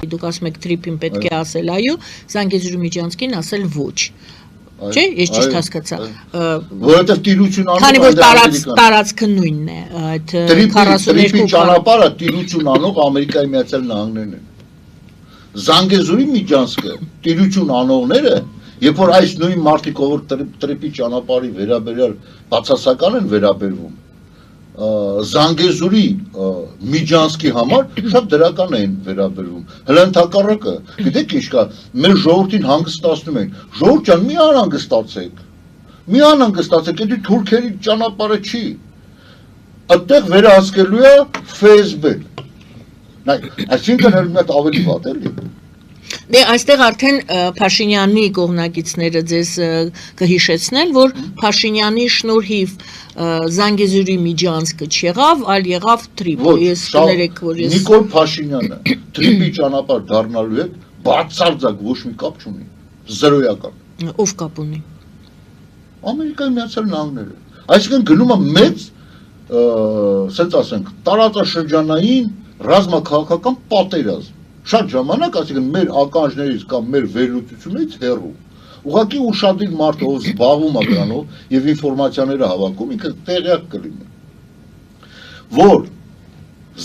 Դուք ասում եք Թրիփին պետք է ասել այո, Զանգեզուրի Միջանցքին ասել ոչ։ Չէ, ես ճիշտ հասկացա։ Որովհետև տիրություն անող քանի որ տարածքը նույնն է, այդ 42 ճանապարհը տիրություն անող Ամերիկայի Միացյալ Նահանգներն են։ Զանգեզուրի Միջանցքը տիրություն անողները, երբ որ այս նույն մարդիկ ով Տրիփի ճանապարհի վերաբերյալ բացասական են վերաբերվում, Զանգեզուրի Միջանցքի համար շատ դրական են վերաբերվում։ Հələ ընդհակառակը, գիտեք ինչ կա, մեր ժողովրդին հանգստացնում են։ Ժողովուրդ ջան, մի անհանգստացեք։ Մի անհանգստացեք, դա թուրքերի ճանապարհը չի։ Այդտեղ վերահսկելու է ՖՍԲ։ Այսինքն էլ ավելի վատ էլի։ Դե այստեղ արդեն Փաշինյանի կողմնակիցները ձեզ կհիշեցնեն, որ Փաշինյանի շնորհիվ Զանգեզուրի Միջանցքը չեղավ, այլ եղավ Թրիփը։ Ես կներեք, որ ես Նիկոլ Փաշինյանը Թրիփի ճանապարհ դառնալու հետ բացարձակ ոչ մի կապ չունի։ Զրոյական։ Ով կապ ունի։ Ամերիկայի Միացյալ Նահանգները։ Այսինքն գնում է մեծ, ասենց ասենք, տարածաշրջանային ռազմաքաղաքական պատերազմ։ Շատ ժամանակ, այսինքն մեր ականջներից կամ մեր վերլուծությունից հեռու։ Ուղղակի ուշադիր մարդ ով զբաղվում է դրանով եւ ինֆորմացիաները հավաքում, ինքը տեղյակ կլինի, որ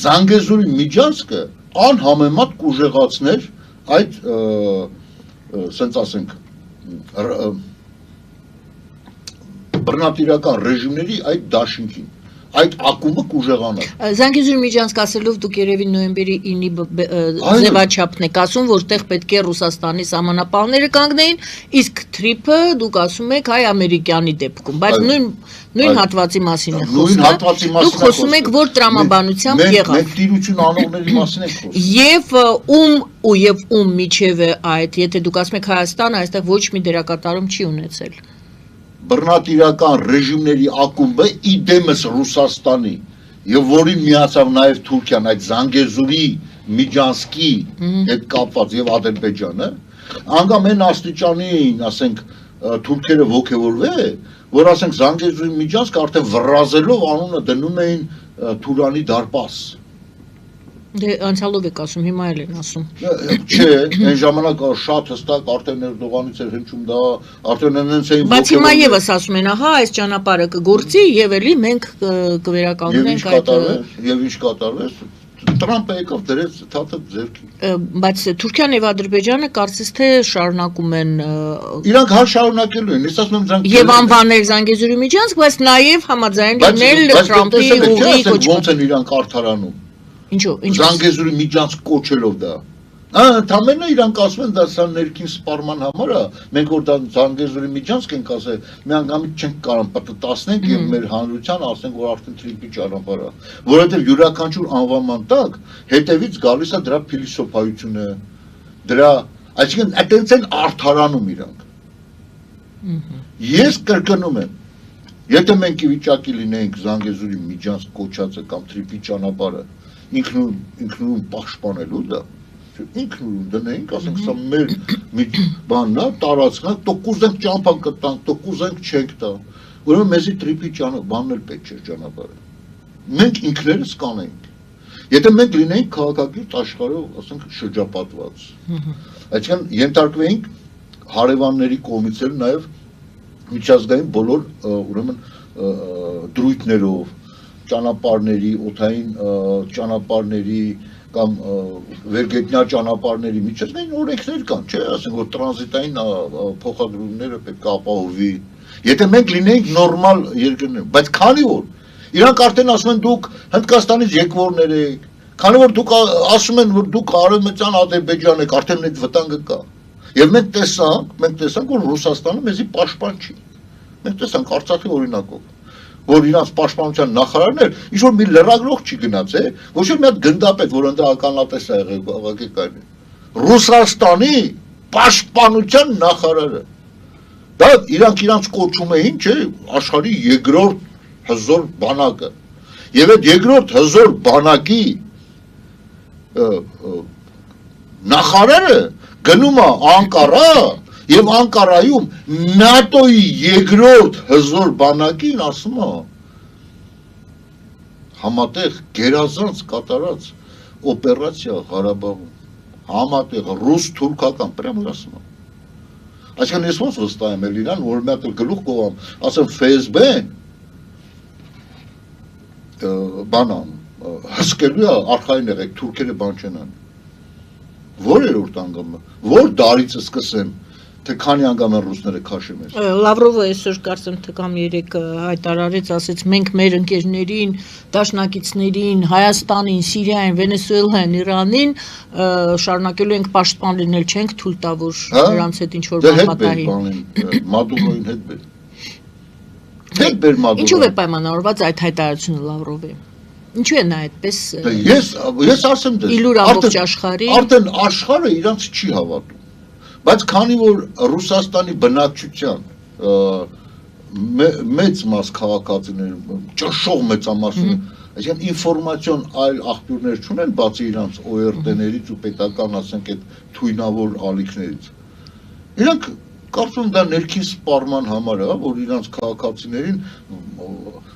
Զանգեզուրի Միջանցքը անհամեմատ կուժեղացներ այդ, ասենց ասենք, բռնատիրական ռեժիմների այդ դաշինքին, այդ ակումբը կուժեղանար։ Զանգեզուրի Միջանցք ասելով դուք երևի նոյեմբերի 9-ի ձևաչափն եք ասում, որտեղ պետք է Ռուսաստանի սահմանապահները կանգնեին, իսկ Թրիփը դուք ասում եք հայ-ամերիկյանի դեպքում, բայց նույն հատվածի մասին է խոսքը։ Դուք խոսում եք, որ տրամաբանությամբ եղավ։ Մենք տիրություն անողների մասին ենք Եվ խոսում։ ում միջև է այդ, եթե դուք ասում եք Հայաստանը, այստեղ ոչ մի դերակատարում չի ունեցել։ Բռնատիրական ռեժիմների ակումբը իդեմս Ռուսաստանի եւ որին միացավ նաեւ Թուրքիան այդ Զանգեզուրի Միջանցքի հետ կապված եւ Ադրբեջանը, անգամ այն աստիճանին, ասենք, թուրքերը ոգևորվել, որ ասենք Զանգեզուրի Միջանցքը արդեն վռազելով անունը դնում էին Թուրանի դարպաս։ Դե անցյալով եք ասում, հիմա էլ են ասում։ Չէ, այն ժամանակ շատ հստակ արդեն Էրդողանից էր հնչում դա, արդեն այնց էին Բայց հիմա եւս ասում են, ահա, այս ճանապարհը կգործի եւ էլի մենք կվերականգնենք այդ Եվ ինչ կատարվեց, Տրամպը եկավ դրեց թաթը ձեռքին։ Բայց Թուրքիան եւ Ադրբեջանը կարծես թե շարունակում են Իրանք հա շարունակելու են, ես ասում եմ դրանք եւ անվանել Զանգեզուրի Միջանցք, բայց նաեւ համաձայն լինել Տրամպի ուղի կոչման։ Ոնց են իրանք արդարանում։ Ինչու՞։ Զանգեզուրի Միջանցք կոչելով դա։ Ընդամենը իրանք ասում են դա սա ներքին սպառման համար է, մենք որ դա Զանգեզուրի Միջանցք ենք ասել, միանգամից չենք կարող պատտասնենք եւ մեր հանրության ասենք որ արդեն Թրիփի ճանապարհ է, որովհետեւ յուրաքանչյուր անվանման տակ հետևից գալիս է դրա փիլիսոփայությունը, դրա, այսինքն այդտենց են արդարանում իրանք։ Ես կրկնում եմ, եթե մենք ի վիճակի լինեինք Զանգեզուրի Միջանցք կոչածը կամ Թրիփի ճանապարհը ինքնուրույն պաշտպանելու դա, ինքնուրույն դնենք, ասենք սա մեր բանն է, տարածքն է, թող կուզենք ճամփա կտանք, թող կուզենք չենք տա, ուրեմն մեզի Թրիփի բանն էլ պետք չէ ճանապարհը։ Մենք ինքներս կանենք։ Եթե մենք լինեինք քաղաքակիրթ աշխարհով, ասենք շրջապատված, այսինքն ենթարկվեինք հարևանների կողմից էլ նաև միջազգային բոլոր ուրեմն դրույթներով, ճանապարհների, օդային ճանապարհների կամ վերգետնյա ճանապարհների միջազգային օրենքներ կան, չէ՞, ասենք որ տրանզիտային փոխադրումները պետք է ապահովի։ Եթե մենք լինեինք նորմալ երկրներ, բայց քանի որ իրանք արդեն ասում են դուք Հնդկաստանից եկվորներ եք, քանի որ դուք ասում են որ դուք արևմտյան Ադրբեջան եք, արդեն այդ վտանգը կա։ Եվ մենք տեսանք, որ Ռուսաստանը մեզի պաշտպան չի։ Մենք տեսանք Արցախի օրինակով, որ իրանց պաշտպանության նախարարն էր, ինչ որ մի լրագրող չի գնաց, ոչ որ մի հատ գնդապետ, որ ընդ ականատես է եղել, ուղղակի կային։ Ռուսաստանի պաշտպանության նախարարը։ Դա իրանք կոչում էին, չէ, աշխարհի երկրորդ հզոր բանակը։ Եվ այդ երկրորդ հզոր բանակի նախարարը գնում է Անկարա եւ Անկարայում ՆԱՏՕ-ի երկրորդ հզոր բանակին ասում է համատեղ գերազանց կատարած օպերացիա Ղարաբաղում համատեղ ռուս-թուրքական, прямо ասում եմ։ Այսինքն ես ոնց վստահ եմ իրան, որ մի հատ գլուխ կողամ, ասեմ FSB-ն բանան, հսկելու է արխային եղեք, թուրքերը բան չեն ան։ Որ երորդ անգամը, որ դարից սկսեմ, թե քանի անգամ են ռուսները քաշում են։ Լավրովը այսօր կարծեմ թե կամ 3 հայտարարեց, ասեց մենք մեր ընկերներին, դաշնակիցներին, Հայաստանին, Սիրիային, Վենեսուելային, Իրանին շարունակելու ենք պաշտպան լինել, չենք թույլ տա որ նրանց հետ ինչ որ բան պատահի։ Մադուրոին հետ բեր։ Հետ բեր Մադուրոին։ Ինչու է պայմանավորված այդ հայտարարությունը Լավրովի։ Ինչու է նա այդպես։ Ես ասեմ դες։ Իլուր ամբողջ աշխարհի։ Արդեն աշխարհը իրանց չի հավատում։ Բայց քանի որ Ռուսաստանի բնակչության մեծ մաս քաղաքացիներ, ճշող մեծամասնություն, այսինքն ինֆորմացիոն այլ աղբյուրներ չունեն, բացի իրանց ORT-ներից ու պետական, ասենք, այդ թույնավոր ալիքներից։ Իրանք կարծում դա ներքին սպառման համար է, որ իրանց քաղաքացիներին,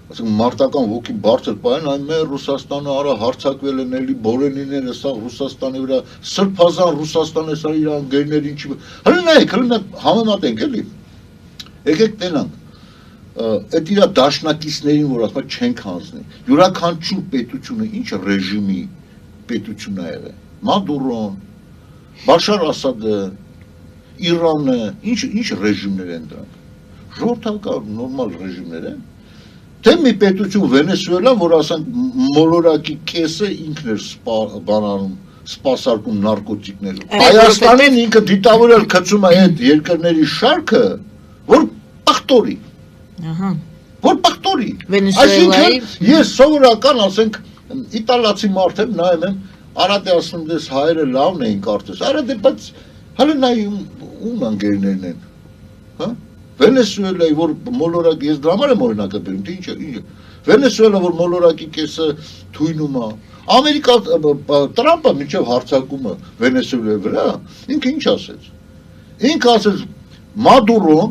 ասենք, մարտական ոգի բարձր պահեն, այն մեր Ռուսաստանը արա հարձակվել են էլի Բորենիները, սա Ռուսաստանի վրա, սրբազան Ռուսաստանը սա իրան գերներին չի։ Հələ նայեք, համեմատենք էլի։ Եկեք տենանք։ Այդ իր դաշնակիցներին, որ ասում չենք հանձնի։ Յուրաքանչյուր պետությունը ինչ ռեժիմի պետություն է եղել։ Մադուրոն, Բաշար Ասադը, Իրանը, ինչ ռեժիմներ են դրանք։ Ժողովրդական նորմալ ռեժիմներ են։ Թե մի պետություն Վենեսուելա, որ ասենք մոլորակի կեսը ինքն էր բանանում, սպասարկում նարկոտիկներով։ Հայաստանին ինքը դիտավորել գցում է այդ երկրների շարքը, որ պախտորի։ Ահա։ Որ պախտորի։ Վենեսուելայի։ Ես սովորական, ասենք, իտալացի մարդ եմ, նայում եմ, Արադե ասում դες հայերը լավն էին կարծես։ Արադե, բայց հələ նայում ում անգերներն են։ Հա։ Վենեսուելայի, որ մոլորակ, ես դրա համար եմ օրինակը բերում, թե ինչ է։ Վենեսուելա, որ մոլորակի կեսը թույնում է։ Ամերիկա Տրամպը մինչև հարձակումը Վենեսուելայի վրա, ինքը ինչ ասեց։ Ինքը ասեց Մադուրոն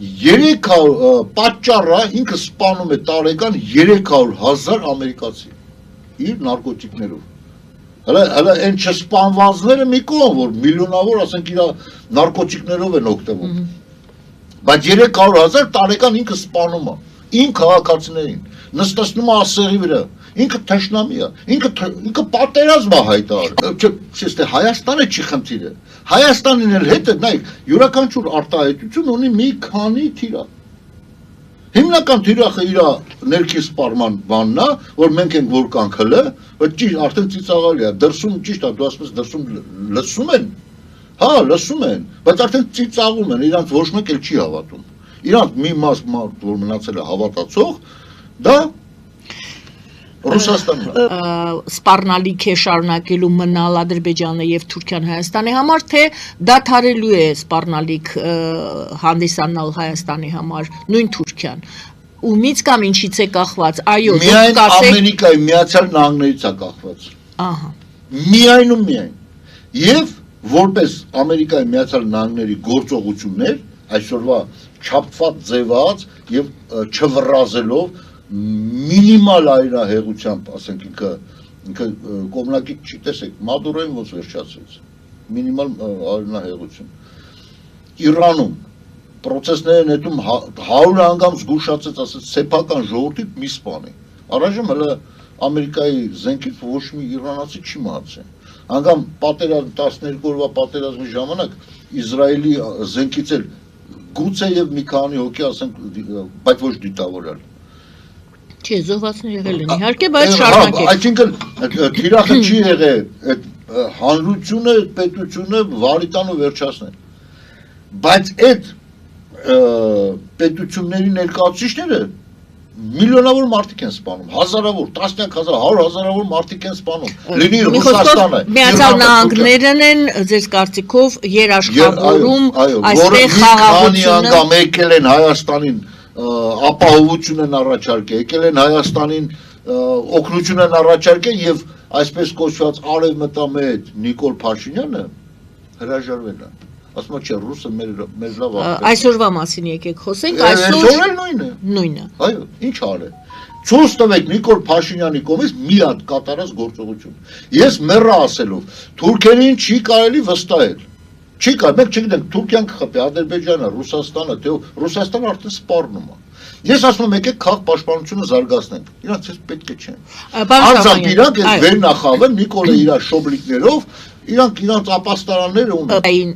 300 պատճառը ինքը սպանում է տարեկան 300,000 ամերիկացի իր նարկոտիկներով։ Հələ այն չսպանվածները մի կողմ, որ միլիոնավոր, ասենք, իր նարկոտիկներով են օգտվում։ Բայց 300,000 տարեկան ինքը սպանում է, իմ քաղաքացիներին, նստացնում է ասեղի վրա, ինքը թշնամի է, ինքը պատերազմ է հայտարարել, չէ, Հայաստանը չի խնդիրը, Հայաստանին էլ հետը, նայեք, յուրաքանչյուր արտահայտություն ունի մի քանի թիրախ, հիմնական թիրախը իր ներքին սպառման բանն է, որ մենք ենք որ կանք հլը, բայց արդեն ծիծաղալի է, դրսում ճիշտ է, դու ասում ես դրսում լսում են, հա, լսում են, բայց արդեն ծիծաղում են, իրանց ոչ մեկ էլ չի հավատում։ Իրանց մի մաս մարդ, որ մնացել է հավատացող, դա Ռուսաստանն է։ Սպառնալիք է շարունակելու մնալ Ադրբեջանը եւ Թուրքիան Հայաստանի համար, թե դադարելու է սպառնալիք հանդիսանալ Հայաստանի համար, նույն Թուրքիան։ Ումից կամ ինչից է կախված։ Այո, դուք կասեք Ամերիկայի Միացյալ Նահանգներից է կախված։ Ահա։ Միայն ու միայն։ Եվ որպես Ամերիկայի Միացյալ Նահանգների գործողություններ, այսօրվա չափված ձևած եւ չվռազելով մինիմալ այրահեղությամբ, ասենք ինքը կողմնակից չի, տեսեք, Մադուրոին ոնց վերջացրեց, մինիմալ այրահեղություն։ Իրանում պրոցեսներ են հետում 100 անգամ զգուշացեց, ասեց, սեփական ժողովրդի մի սպանի։ Առայժմ հələ Ամերիկայի զենքից ոչ մի իրանացի չի մահացել։ Անգամ պատերազմ 12 օրվա պատերազմի ժամանակ Իսրայելի զենքից էլ գուցե եւ մի քանի հոգի, ասենք, բայց ոչ դիտավորել։ Չէ, զոհվածներ եղել են, իհարկե, բայց շարունակեք։ Այսինքն թիրախը չի եղել այդ հանրությունը, պետությունը վարիտանով վերջացնել։ Բայց այդ պետությունների ներկայացուցիչները միլիոնավոր մարդիկ են սպանում, հազարավոր, տասնյակ հազար, 100,000-ավոր մարդիկ են սպանում։ Լինի Ռուսաստանը, Միացյալ Նահանգներն են, ձեզ կարծիքով, երաշխավորում այստեղ խաղաղությունը։ Անգամ եկել են Հայաստանին ապահովություն են առաջարկել, եկել են Հայաստանին օգնություն են առաջարկել եւ այսպես կոչված արևմտամետ Նիկոլ Փաշինյանը հրաժարվել է։ Ասում է, չէ, ռուսը մեր լավ աղբյուր։ Այսօրվա մասին եկեք խոսենք, այսօր էլ նույնը։ Նույնը։ Այո, ինչ արել։ Ցույց տվեք Նիկոլ Փաշինյանի կողմից մի հատ կատարած գործողություն։ Ես մեռա ասելով, թուրքերին չի կարելի վստահել։ Չի կարելի, մենք չգիտենք, Թուրքիան կխփի, Ադրբեջանը, Ռուսաստանը, թե Ռուսաստանը արդեն սպառնում է։ Ես ասում եմ, եկեք քաղաք պաշտպանությունը զարգացնենք։ Իրանց էս պետք է չեն։ Անձամբ իրանք այս վերնախավը Նիկոլը իր շոբլիկներով, իրանք ապաստարանները ունեն։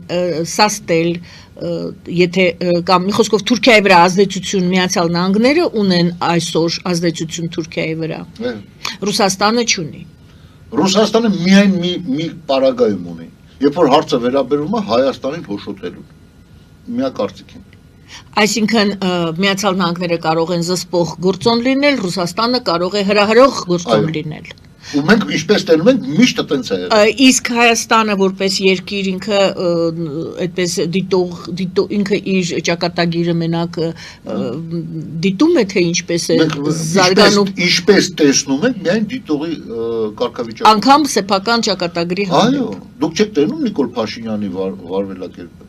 Սաստել եթե կամ մի խոսքով Թուրքիայի վրա ազդեցություն Միացյալ Նահանգները ունեն այսօր ազդեցություն Թուրքիայի վրա։ Ռուսաստանը չունի։ Ռուսաստանը միայն մի պարագայում ունի։ Երբ որ հարցը վերաբերում է Հայաստանին հոշոտելուն։ Միա կարծիքին։ Այսինքն Միացյալ Նահանգները կարող են զսպող գործոն լինել, Ռուսաստանը կարող է հրահրող գործոն լինել։ Ու մենք ինչպես տենում ենք միշտ այդպես է եղել։ Իսկ Հայաստանը որպես երկիր ինքը այդպես ինքը իր ճակատագիրը մենակ դիտում է թե ինչպես է զարգանում։ Ինչպես տեսնում ենք միայն դիտողի կարգավիճակը։ Անգամ սեփական ճակատագրի հանդեպ։ Այո, դուք չեք տենում Նիկոլ Փաշինյանի վարվելակերպը։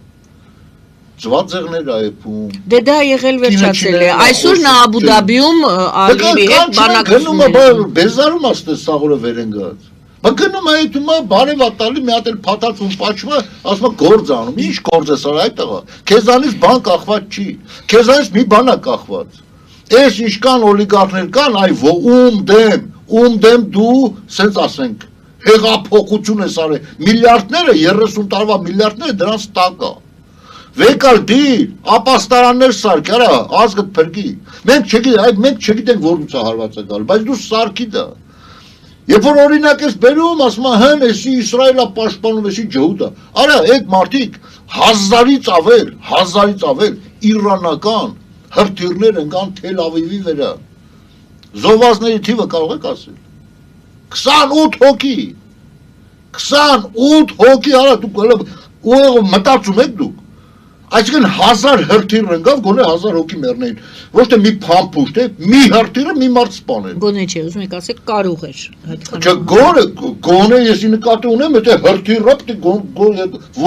Ծվածեղներ այփում։ Դե դա եղել վերջացել է։ Այսօր նա Աբու Դաբիում Ալիևի հետ բանակցում է։ Բեզարում աստե սաղորը վեր են գած։ Բա գնում է այդում է բարևատալի մի հատ էլ փաթաթվում պաչվում է, ասում է գործ անում։ Ինչ գործ ես արա այդ տղա։ Քեզանից բան կախված չի։ Քեզանից մի բան է կախված։ Էս ինչքան օլիգարխներ կան, այ ում դեմ դու սենց ասենք հեղափոխություն ես արել։ Միլիարդները 30 տարվա միլիարդները դրանց տակ է։ Վեկալ դիր, ապաստարաններ սարք, արա, ազգդ փրկի։ Մենք չգիտենք որից է հարվածը գալ, բայց դու սարքի դա։ Երբ որ օրինակ ես բերում, ասում եմ, հեն էսի Իսրայելը պաշտպանում, էսի ջհուդը։ Արա, այդ մարդիկ հազարից ավել իրանական հրթիռներ ընկան Թել Ավիվի վրա։ Զոհվածների թիվը կարող եք ասել։ 28 հոգի։ 28 հոգի, արա, դուք մտածում եք դուք։ Այսինքն 1000 հրթիռ ընկավ, գոնե 1000 հոգի մեռնեին։ Ոչ թե մի փամփուշտ է, մի հրթիռը մի մարդ սպանել։ Գոնե չէ, ուզում եք ասեք կարող էր այդքան։ Չէ, գոնե եսի նկատի ունեմ, եթե հրթիռը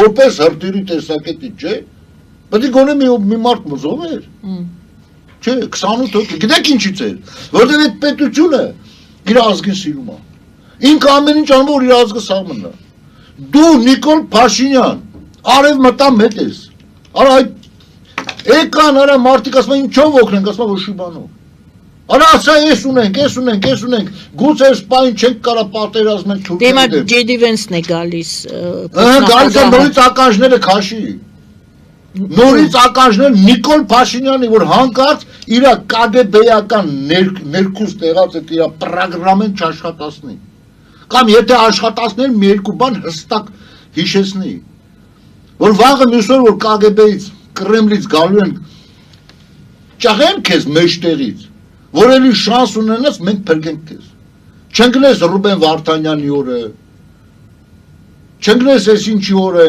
որպես հրթիռի տեսակետի, չէ։ Պետք է գոնե մի մարդ մզով էր։ Չէ, 28 հոգի։ Գիտեք ինչից էր, որտեղ այդ պետությունը իր ազգին սիրում է։ Ինքը ամեն ինչ անում որ իր ազգը սահմանա։ Դու Նիկոլ Փաշինյան, արև մտամ հետ ես։ Արա եկան արա մարդիկ ասում են ինչով օգնենք, ասում են ոչ մի բանով։ Արա ասա ես ունենք, գուցե այս պայն չենք կարա պատերազմենք Թուրքիայի դեմ։ Դե Ջեդի Վենսն է գալիս։ Գալիս է նորից ականջները քաշի։ Նորից ականջները Նիկոլ Փաշինյանի, որ հանկարծ իր կագեբեական ներքուս տեղած այդ իր պրոգրամեն չաշխատացնի։ Կամ եթե աշխատացներ մի երկու բան հստակ հիշեցնի։ Որ վաղը մյուսօր որ KGB-ից, Կրեմլից գալու են ճաղեն քեզ մեջտեղից, որ էլի շանս ունենաս մենք փրկենք քեզ։ Չընկնես Ռուբեն Վարդանյանի օրը, չընկնես այս ինչի օրը,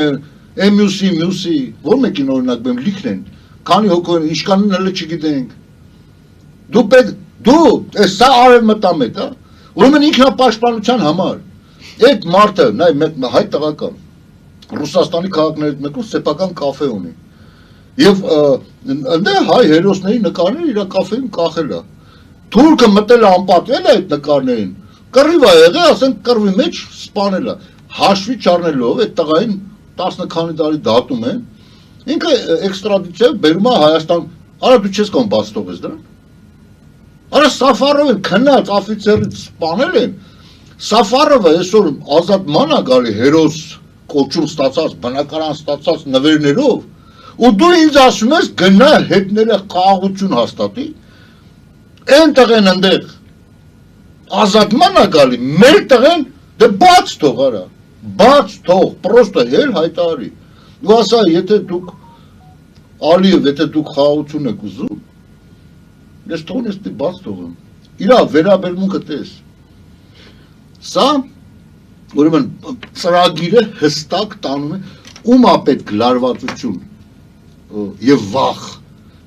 մյուսի, որ մեկին օրինակ բեմ լիքն են, քանի հոգու ինչքանն հələ չգիտենք։ Դու այս սա արևմտամ է, հա։ Ուրեմն ինքնապաշտպանության համար այդ մարդը, նայ հայ տղական Ռուսաստանի քաղաքներից մեկում սեփական կաֆե ունի։ Եվ այնտեղ հայ հերոսների նկարները իր կաֆեում կախել է։ Թուրքը մտել է անպատվել այդ նկարներին։ Կռիվ է եղել, ասենք կռվի մեջ սպանել է։ Հաշվի չառնելով այդ տղային 10 քանի տարի դատում են։ Ինքը էքստրադիցիա բերում է Հայաստան։ Արա դու չես կողմ բաց թողես դրան։ Արա Սաֆարովը քնած օֆիցերից սպանել են։ Սաֆարովը այսօր ազատման է գալի հերոս կոչում ստացած, բնակարան ստացած նվերներով ու դու ինձ ասում ես գնա հետները խաղաղություն հաստատի այն տղեն ընդեղ ազատման է գալի մեր տղեն դե բաց թող արա բաց թող պրոստը հել հայտարարի ու ասա եթե դուք Ալիև եթե դուք խաղաղություն եք ուզում ես թողն ես դի բաց թողում իրա վերաբերմունքը տես սա ուրեմն ծրագիրը հստակ տանում է ում է պետք լարվածություն եւ վախ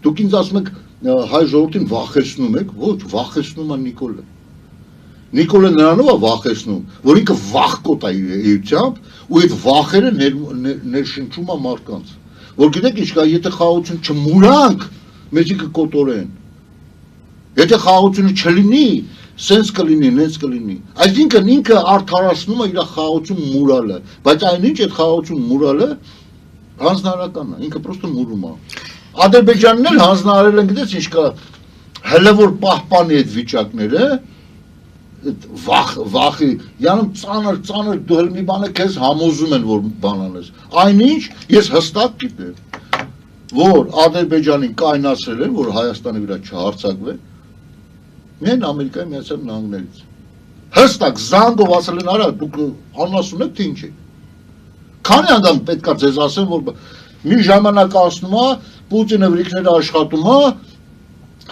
դուք ինձ ասում եք հայ ժողովրդին վախեցնում եք ոչ վախեցնում է Նիկոլը նրանով է վախեցնում որ ինքը վախկոտ է իրությամբ ու այդ վախերը ներշնչում է մարդկանց որ գիտեք ինչ կա եթե խաղաղություն չմուրանք մեջիկը կոտորեն Եթե խաղաղությունը չլինի, սենց կլինի, նենց կլինի։ Այսինքն ինքը արդարացնում է իր խաղաղություն մուրալը, բայց այնինչ այդ խաղաղություն մուրալը հանձնարարական է, ինքը պրոստը մուրում է։ Ադրբեջանն էլ հանձնարարել են գիտես ինչ կա, հələ որ պահպանի այդ վիճակները, վախի, յանում ծանր դու հələ մի բանը քեզ համոզում են որ բան անես։ Այնինչ ես հստակ գիտեմ, որ Ադրբեջանին կայնացրել են, որ Հայաստանի վրա չհարձակվեն, միայն Ամերիկայի Միացյալ Նահանգներից։ Հստակ զանգով ասել են արա, դուք անասուն եք թե ինչ եք։ Քանի անգամ պետքա ձեզ ասեմ, որ մի ժամանակ ասնում է, Պուտինը վրիքները աշխատում է,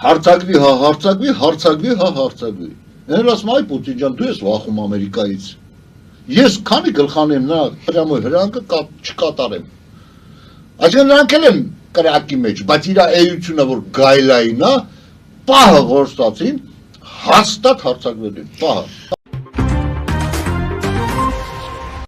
հարձակվի, հա հարձակվի, հարձակվի, հա հարձակվի։ Էլ ասում այ Պուտին ջան, դու ես վախում Ամերիկայից։ Ես քանի գլխանեմ նա հրանքը չկատարեմ։ Այսինքն նրանք էլ են կրակի մեջ, բայց իր էությունը որ գայլային է, պահը որ ստացին, հաստատ հարձակվել են, պահը։